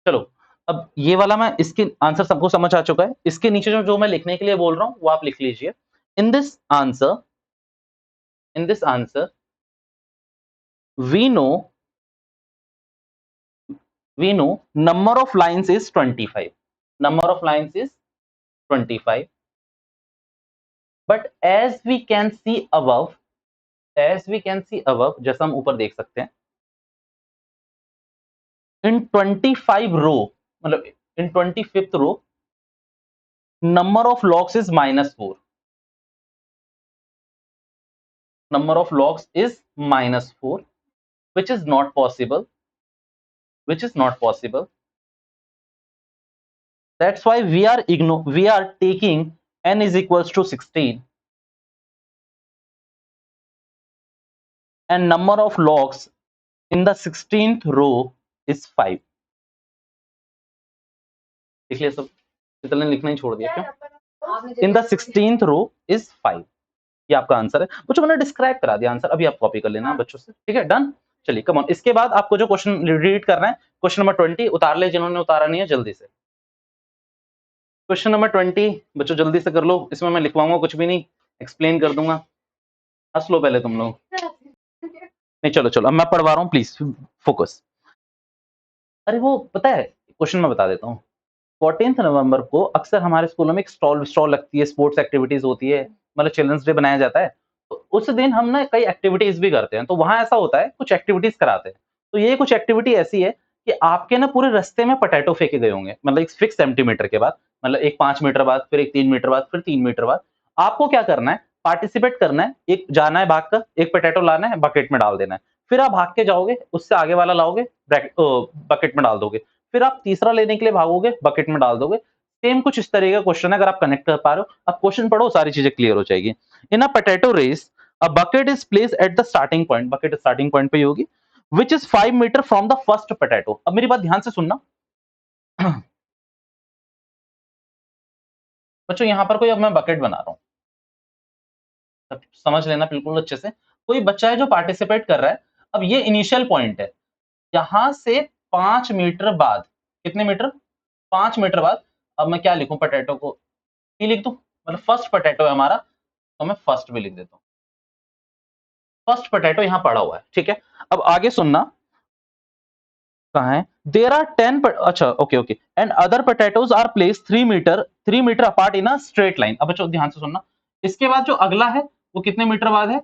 चलो, अब ये वाला मैं, इसके आंसर सबको समझ आ चुका है। इसके नीचे जो जो मैं लिखने के लिए बोल रहा हूँ वो आप लिख लीजिए। In this answer, in this answer we know, we know number of lines is 25, number of lines is 25, but as we can see above, as we can see above, जैसा हम ऊपर देख सकते हैं, in 25 row, मतलब in 25th row number of logs is -4, number of logs is -4, which is not possible, which is not possible. That's why we are taking n is equals to 16 and number of logs in the 16th row is 5. देख लिया सब, इतना लिखना ही छोड़ दिया क्यों। In the 16th row is 5, ये आपका आंसर है। बच्चों मैंने डिस्क्राइब करा दिया आंसर, अभी आप कॉपी कर लेना बच्चों से, ठीक है, डन। चलिए कम ऑन, इसके बाद आपको जो क्वेश्चन रीड करना है, क्वेश्चन नंबर 20 उतार ले जिन्होंने उतारा नहीं है जल्दी से। क्वेश्चन नंबर 20 बच्चों जल्दी से कर लो, इसमें मैं लिखवाऊंगा कुछ भी नहीं, एक्सप्लेन कर दूंगा। हंस लो पहले तुम लोग, नहीं चलो चलो, अब मैं पढ़वा रहा हूँ, प्लीज फोकस। अरे वो पता है, क्वेश्चन मैं बता देता हूँ। 14 नवंबर को अक्सर हमारे स्कूलों में एक स्टॉल स्टॉल लगती है, स्पोर्ट्स एक्टिविटीज होती है, मतलब चिल्ड्रंस डे बनाया जाता है। तो उस दिन हम ना कई एक्टिविटीज भी करते हैं, तो वहां ऐसा होता है कुछ एक्टिविटीज कराते हैं। तो ये कुछ एक्टिविटी ऐसी है कि आपके ना पूरे रास्ते में पोटैटो फेंके गए होंगे, मतलब एक फिक्स सेंटीमीटर के बाद, मतलब एक 5 मीटर बाद, फिर एक 3 मीटर बाद, फिर 3 मीटर बाद। आपको क्या करना है, पार्टिसिपेट करना है, एक जाना है भाग कर, एक पोटैटो लाना है, बकेट में डाल देना है। फिर आप भाग के जाओगे, उससे आगे वाला लाओगे, बकेट में डाल दोगे। फिर आप तीसरा लेने के लिए भागोगे, बकेट में डाल दोगे। सेम कुछ इस तरह का क्वेश्चन है, अगर आप कनेक्ट कर पा रहे हो। अब क्वेश्चन पढ़ो, सारी चीजें क्लियर हो जाएगी। In a potato race a bucket is placed at the starting point, bucket starting point पे ही होगी, which is 5 metre from the first potato. अब मेरी बात ध्यान से सुनना बच्चों, यहां पर कोई, अब मैं बकेट बना रहा हूं, अब समझ लेना बिल्कुल अच्छे से। कोई बच्चा है जो पार्टिसिपेट कर रहा है। अब ये इनिशियल पॉइंट है, यहां से 5 मीटर बाद, कितने मीटर, 5 मीटर बाद। अब मैं क्या लिखूं, पोटैटो को ही लिख दूं, मतलब फर्स्ट पोटैटो है हमारा, तो मैं फर्स्ट भी लिख देता हूं। फर्स्ट पोटैटो यहां पड़ा हुआ है, ठीक है। अब आगे सुनना, कहां है, देर आर 10, अच्छा okay okay, and other potatoes are place 3 metre apart in a straight line. अब बच्चों ध्यान से सुनना, इसके बाद जो अगला है वो कितने मीटर बाद है,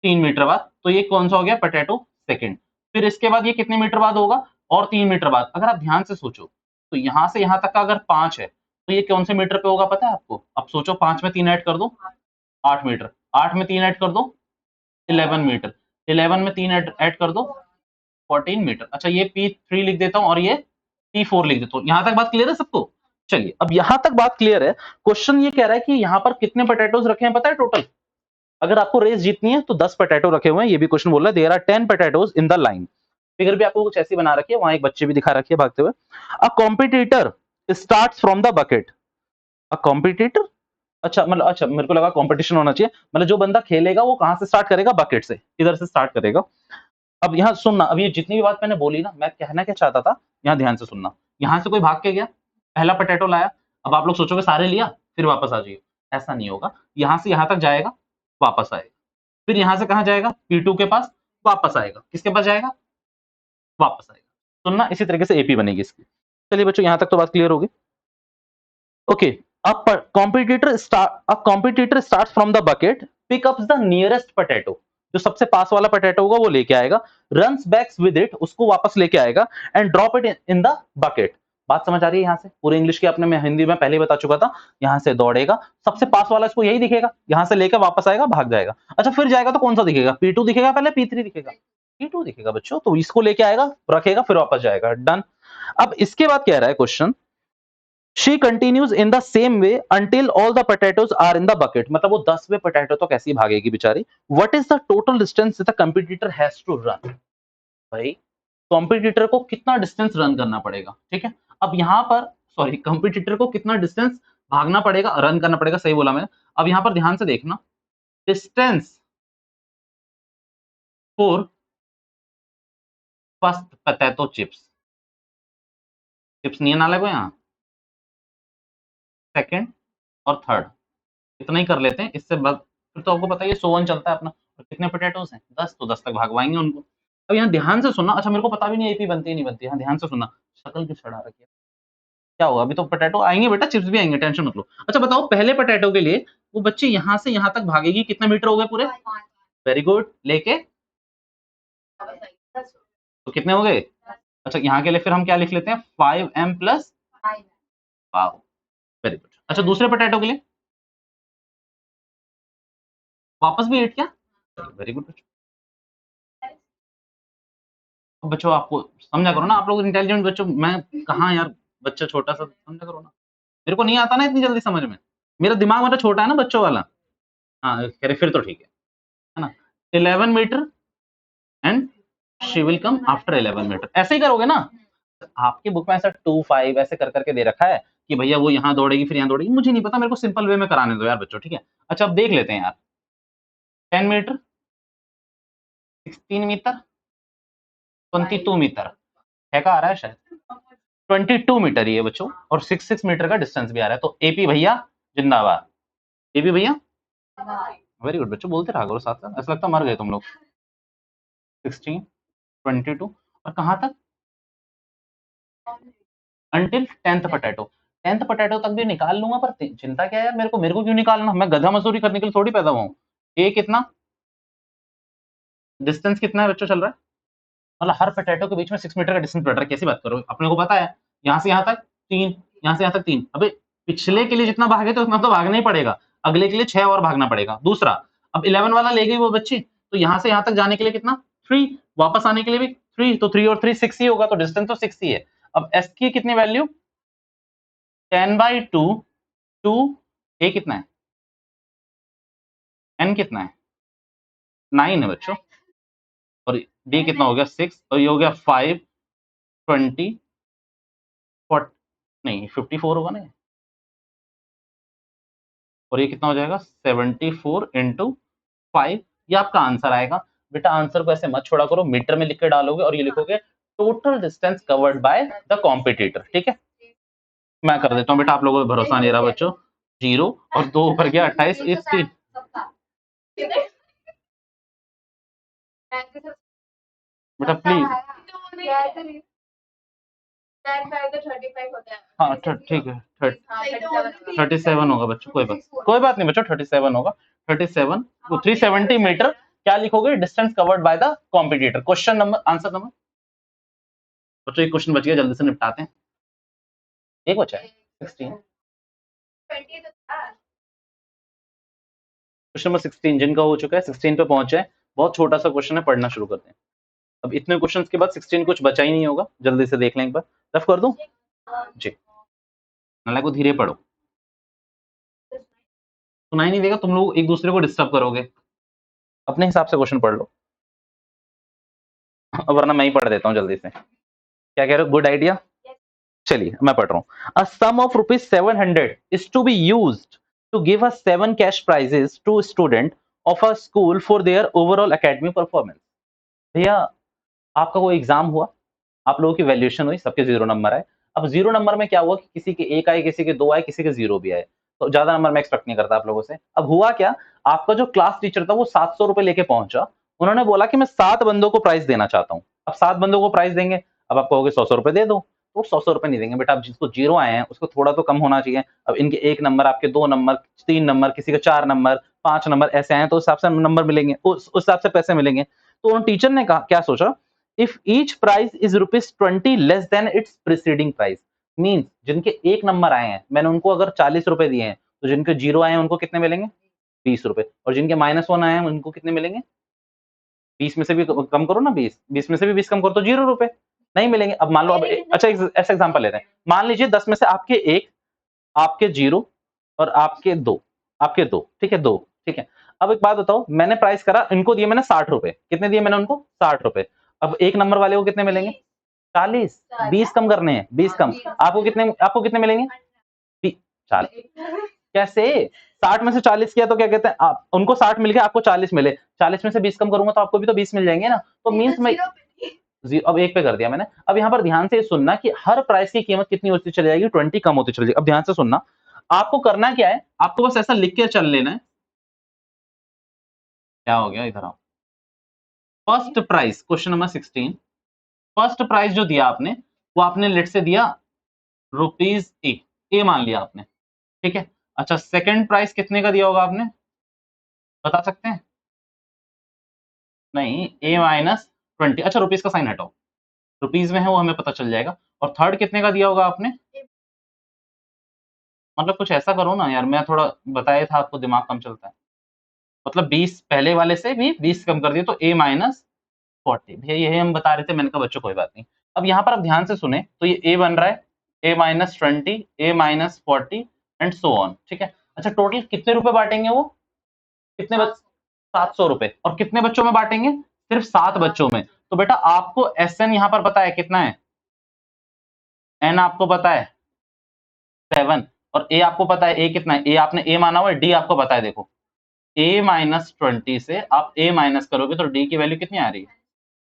3 मीटर बाद। तो ये कौन सा हो गया, पोटैटो सेकंड। फिर इसके बाद ये कितने मीटर बाद होगा, और 3 मीटर बाद। अगर आप ध्यान से सोचो, तो यहां से यहां तक का अगर 5 है, तो ये कौन से मीटर पे होगा पता है आपको। अब सोचो, 5 में 3 ऐड कर दो, 8 मीटर, 8 में 3 ऐड कर दो, 11 मीटर, 11 में 3 ऐड कर दो, 14 मीटर। अच्छा ये P3 लिख देता हूं और ये P4 लिख देता हूं। यहां तक बात क्लियर है सबको? चलिए अब यहां तक बात क्लियर है। क्वेश्चन ये कह रहा है कि यहां पर कितने पोटैटोज रखे हैं पता है टोटल? अगर आपको रेस जीतनी है तो 10 पोटैटो रखे हुए हैं। ये भी क्वेश्चन बोल रहा है there are 10 potatoes in the line. Figure भी आपको कुछ ऐसी बना रखी है, वहां एक बच्चे भी दिखा रखी है भागते हुए। अ competitor starts from the bucket. A competitor, अच्छा मतलब अच्छा मेरे को लगा कंपटीशन होना चाहिए, मतलब जो बंदा खेलेगा वो कहां से स्टार्ट करेगा? बकेट से, इधर से स्टार्ट करेगा। अब यहाँ सुनना, अब ये जितनी भी बात मैंने बोली ना, मैं कहना क्या चाहता था, यहाँ ध्यान से सुनना। यहाँ से कोई भाग के गया, पहला पोटैटो लाया, अब आप लोग सोचोगे सारे लिया फिर वापस आ जाइए, ऐसा नहीं होगा। यहाँ से यहाँ तक जाएगा, वापस आएगा, फिर यहाँ से कहाँ जाएगा? P2 के पास, वापस आएगा, किसके पास जाएगा? वापस आएगा। सुनना, इसी तरीके से एपी बनेगी इसकी। चलिए बच्चों यहाँ तक तो बात क्लियर होगी। Okay, a competitor starts from the bucket, pick up the nearest potato, जो सबसे पास वाला पोटैटो होगा वो लेके आएगा, runs back with it, उसको वापस लेके आएगा, and drop it in the bucket। बात समझ आ रही है? यहाँ से पूरे इंग्लिश की आपने, मैं हिंदी में पहले ही बता चुका था। यहाँ से दौड़ेगा, सबसे पास वाला इसको यही दिखेगा, यहाँ से लेकर वापस आएगा, भाग जाएगा। अच्छा फिर जाएगा तो कौन सा दिखेगा? P2 दिखेगा पहले, P3 दिखेगा? P2 दिखेगा बच्चों। तो इसको लेके आएगा, रखेगा, फिर वापस जाएगा। डन। अब इसके बाद कह रहा है question, She continues in the same way until all the potatoes are in the bucket। मतलब वो 10वें पोटैटो तो कैसी भागेगी बेचारी। What is the total distance the competitor has to run? भाई कॉम्पिटिटर को कितना डिस्टेंस रन करना पड़ेगा, ठीक है। अब यहाँ पर सॉरी, कॉम्पिटिटर को कितना डिस्टेंस भागना पड़ेगा, रन करना पड़ेगा, सही बोला मैंने। अब यहाँ पर ध्यान से देखना, distance for first potato chips, chips नहीं है नाले को, यहाँ सेकंड और थर्ड, इतना ही कर लेते हैं। इससे फिर तो आपको पता है सोवन चलता है अपना। और कितने पोटैटोस हैं? 10, तो 10 तक भागवाएंगे उनको। अब यहाँ ध्यान से सुनना। अच्छा मेरे को पता भी नहीं एपी बनती है नहीं बनती, यहाँ ध्यान से सुनना। शक्ल क्यों चढ़ा रखी है? क्या होगा? अभी तो पोटैटो आएंगे बेटा, चिप्स भी आएंगे, टेंशन मत लो। अच्छा बताओ, पहले पोटैटो के लिए वो बच्चे यहाँ से यहाँ तक भागेगी, कितने मीटर हो गए पूरे? Very good. लेके तो कितने हो गए? अच्छा यहाँ के लिए फिर हम क्या लिख लेते हैं? 5m plus, wow very good. अच्छा दूसरे पोटैटो के लिए वापस भी 8 क्या? वेरी गुड बच्चों। बच्चों आपको समझा करो ना, आप लोग इंटेलिजेंट बच्चों, मैं कहाँ यार, बच्चा छोटा सा, समझा करो ना। मेरे को नहीं आता ना इतनी जल्दी समझ में, मेरा दिमाग मतलब छोटा है ना बच्चों वाला। हाँ कह रहे फिर तो ठीक है ना। 11 metre and she will come after 11 metre, ऐसे ही करोगे ना। आपकी बुक में ऐसा 2 5 ऐसे कर करके दे रखा है कि भैया वो यहाँ दौड़ेगी फिर यहाँ दौड़ेगी, मुझे नहीं पता, मेरे को सिंपल वे में कराने दो यार बच्चों, ठीक है। अच्छा अब देख लेते हैं यार, 10 मीटर, 16 मीटर, 22 मीटर है का आ रहा है शायद, 22 मीटर ही है बच्चों, और 6 मीटर का डिस्टेंस भी आ रहा है। तो एपी भैया जिंदाबाद, एपी भैया वेरी गुड। बच्चों बोलते रहा करो साथ साथ, ऐसा लगता मर गए तुम लोग। 16, 22 और कहाँ तक? Until 10th potato. 10th potato तक भी निकाल लूंगा, पर चिंता क्या है यार, मेरे को क्यों निकालना? मैं गधा मजदूरी करने के लिए थोड़ी पैदा हुआ हूँ। ए कितना डिस्टेंस कितना है बच्चों चल रहा है? मतलब हर पोटैटो के बीच में 6 मीटर का डिस्टेंस पड़ रहा है, कैसी बात करो? अपने को पता है यहाँ से यहाँ तक 3, यहाँ से यहाँ तक 3। अबे पिछले के लिए जितना भागे थे उतना तो भागना ही पड़ेगा, अगले के लिए 6 और भागना पड़ेगा। दूसरा, अब 11 वाला ले गई वो बच्ची, तो यहाँ से यहाँ तक जाने के लिए कितना? 3, वापस आने के लिए भी 3, तो 3 और 3 6 ही होगा, तो डिस्टेंस तो 6 ही है। अब एस की कितनी वैल्यू? 10/2, 2, ए कितना है? एन कितना है? 9 है बच्चों, और डी कितना हो गया? 6, और ये हो गया 5, 20, 40, नहीं 54 होगा ना, और ये कितना हो जाएगा? 74 इंटू 5, ये आपका आंसर आएगा। बेटा आंसर को ऐसे मत छोड़ा करो, मीटर में लिख के डालोगे और ये लिखोगे total distance covered by the competitor, ठीक है। मैं कर देता हूँ बेटा, आप लोगों को भरोसा नहीं रहा बच्चों। 0 और 2 ऊपर गया 28, इस 3 बेटा प्लीज, हाँ ठीक है, 37 होगा बच्चों, कोई बात नहीं बच्चों, 37 होगा। 37 तो 370 मीटर क्या लिखोगे? Distance covered by the competitor. Question number, answer number बच्चों, एक क्वेश्चन बच गया, जल्दी से निपटाते हैं। एक बचा है 16, क्वेश्चन नंबर 16 जिनका हो चुका है, 16 पे पहुंचे हैं। बहुत छोटा सा क्वेश्चन है, पढ़ना शुरू करते हैं। अब इतने क्वेश्चंस के बाद 16 कुछ बचा ही नहीं होगा, जल्दी से देख लें एक बार। रफ कर दूं जी, नाला को धीरे पढ़ो, सुनाई नहीं देगा, तुम लोग एक दूसरे को डिस्टर्ब करोगे। अपने हिसाब से क्वेश्चन पढ़ लो, वरना मैं ही पढ़ देता हूँ जल्दी से। क्या कह रहे हो, गुड आइडिया? चलिए मैं पढ़ रहा हूँ। A sum of ₹700 is to be used to give as 7 cash prizes to student of a school for their overall academic performance. भैया आपका कोई एग्जाम हुआ, आप लोगों की वैल्यूएशन हुई, सबके 0 नंबर आए। अब 0 नंबर में क्या हुआ कि किसी के 1 आए, किसी के 2 आए, किसी के 0 भी आए। तो ज़्यादा नंबर मैं एक्सपेक्ट नहीं करता आप लोगों से। अब हुआ क्या, आपका जो क्लास टीचर था वो ₹700 लेके पहुँचा। उन्होंने बोला कि मैं 7 बंदों को प्राइज़ देना चाहता हूँ। अब 7 बंदों को प्राइज़ देंगे, अब आप कहोगे ₹100-100 दे दो। तो ₹100 नहीं देंगे बेटा, अब जिसको 0 आए हैं उसको थोड़ा तो कम होना चाहिए। अब इनके 1 नंबर, आपके 2 नंबर, 3 नंबर, किसी के 4 नंबर, 5 नंबर ऐसे आए हैं तो उस हिसाब से नंबर मिलेंगे, उस हिसाब से पैसे मिलेंगे। तो उन टीचर ने कहा क्या सोचा, if each price is ₹20 less than its preceding price, means जिनके 1 नंबर आए हैं मैंने उनको अगर ₹40 दिए हैं, तो जिनके 0 आए हैं उनको कितने मिलेंगे? ₹20। और जिनके -1 आए हैं उनको कितने मिलेंगे? 20 में से भी कम करो ना, 20 में से भी 20 कम करो तो ₹0 नहीं मिलेंगे। अब मान लो, अब अच्छा ऐसा एग्जांपल लेते हैं। मान लीजिए 10 में से आपके 1, आपके 0 और आपके 2, ठीक है, 2, ठीक है। अब एक बात बताओ, मैंने प्राइस करा, इनको दिए मैंने ₹60। कितने दिए मैंने उनको? ₹60। अब 1 नंबर वाले को कितने मिलेंगे? 40। 20 कम करने हैं, 20 कम। आपको कितने मिलेंगे? 40। कैसे? 60 में से 40 किया तो क्या कहते हैं, आप उनको 60 मिल गया, आपको 40 मिले। 40 में से 20 कम करूंगा तो आपको भी तो 20 मिल जाएंगे ना। तो मीन्स मैं अब 1 पे कर दिया मैंने। अब यहाँ पर ध्यान से सुनना कि हर प्राइस की कीमत कितनी होती चली जाएगी? 20 कम होती चली जाएगी। अब ध्यान से सुनना, आपको करना क्या है, आपको बस ऐसा लिख के चल लेना है। क्या हो गया, इधर आओ। First price, question number 16, first price जो दिया आपने, वो आपने लेट से दिया ₹A, ए मान लिया आपने, ठीक है। अच्छा, सेकंड प्राइस कितने का दिया होगा आपने, बता सकते हैं? नहीं, A-20। अच्छा, रुपीज का साइन हटाओ, रुपीज में है वो हमें पता चल जाएगा। और थर्ड कितने का दिया होगा आपने? मतलब कुछ ऐसा करो ना यार, मैं थोड़ा बताया था आपको, दिमाग कम चलता है। मतलब 20 पहले वाले से भी 20 कम कर दिए तो A-40। भैया यही हम बता रहे थे, मैंने कहा बच्चों कोई बात नहीं। अब यहाँ पर आप ध्यान से सुने, तो ये A बन रहा है, A-20, A-40 and so on, ठीक है। अच्छा, टोटल कितने रुपए बांटेंगे वो? कितने बच ₹700। और कितने बच्चों में बांटेंगे? सिर्फ 7 बच्चों में। तो बेटा आपको SN यहाँ पर पता है कितना है? N आपको पता है 7। और A आपको पता है A कितना है? A आपने A माना हुआ है, D आपको पता है, देखो A-20 से आप A माइनस करोगे तो D की वैल्यू कितनी आ रही है?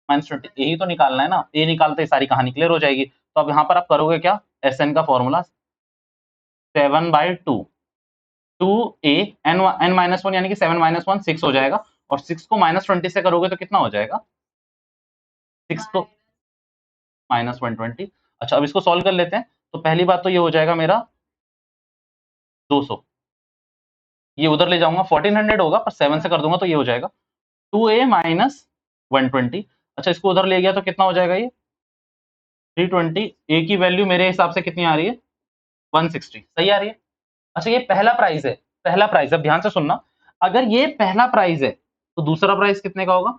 -20। यही तो निकालना है ना, A निकालते ही सारी कहानी क्लियर हो जाएगी। तो अब यहाँ पर आप करोगे क्या, SN का फॉर्मूला 7/2, 2A n-1 यानी कि 7 - 1 6 हो जाएगा। और 6 को -20 से करोगे तो कितना हो जाएगा? 6 को -120। अच्छा, अब इसको सॉल्व कर लेते हैं। तो पहली बात तो ये हो जाएगा मेरा 200, ये उधर ले जाऊंगा 1400 होगा, पर 7 से कर दूंगा तो ये हो जाएगा 2A - 120। अच्छा, इसको उधर ले गया तो कितना हो जाएगा ये 320। A की वैल्यू मेरे हिसाब से कितनी आ रही है? 160, सही आ रही है। अच्छा, ये पहला प्राइस है, पहला प्राइस। अब ध्यान से सुनना, अगर ये पहला प्राइस है तो दूसरा प्राइस कितने का होगा?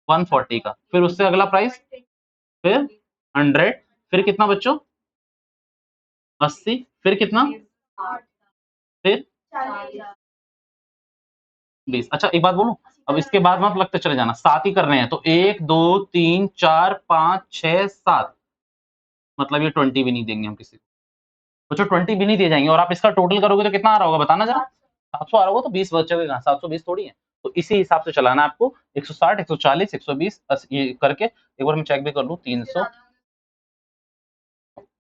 140 का। फिर उससे अगला प्राइस, फिर 100, फिर कितना बच्चों? 80, फिर कितना? फिर 20। अच्छा, एक बात बोलूं, अब इसके बाद मत लगते चले जाना, 7 ही कर रहे हैं तो 1 2 3 4 5 6 7, मतलब ये 20 भी नहीं देंगे हम किसी को। बच्चों 20 भी नहीं दिए जाएंगे। और आप इसका टोटल करोगे तो कितना आ रहा होगा, बताना जरा। 700 आ रहा होगा, तो 20 बचेगा कहाँ, 720 थोड़ी है। तो इसी हिसाब से चलाना है आपको। 160 140 120 ये करके एक बार मैं चेक भी कर लूं, 300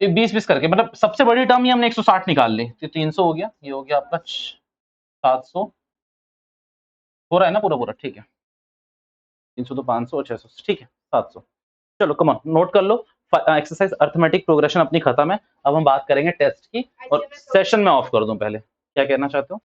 20 करके, मतलब सबसे बड़ी टर्म ही हमने 160 निकाल ली। तो 300 हो गया, ये हो गया आपका 700, हो रहा है ना पूरा पूरा, ठीक है। 300 तो 500 और 600, ठीक है 700। चलो कम ऑन, नोट कर लो। एक्सरसाइज अर्थमेटिक प्रोग्रेशन अपनी खत्म है। अब हम बात करेंगे टेस्ट की, और सेशन में ऑफ कर दूं पहले, क्या कहना चाहते हो?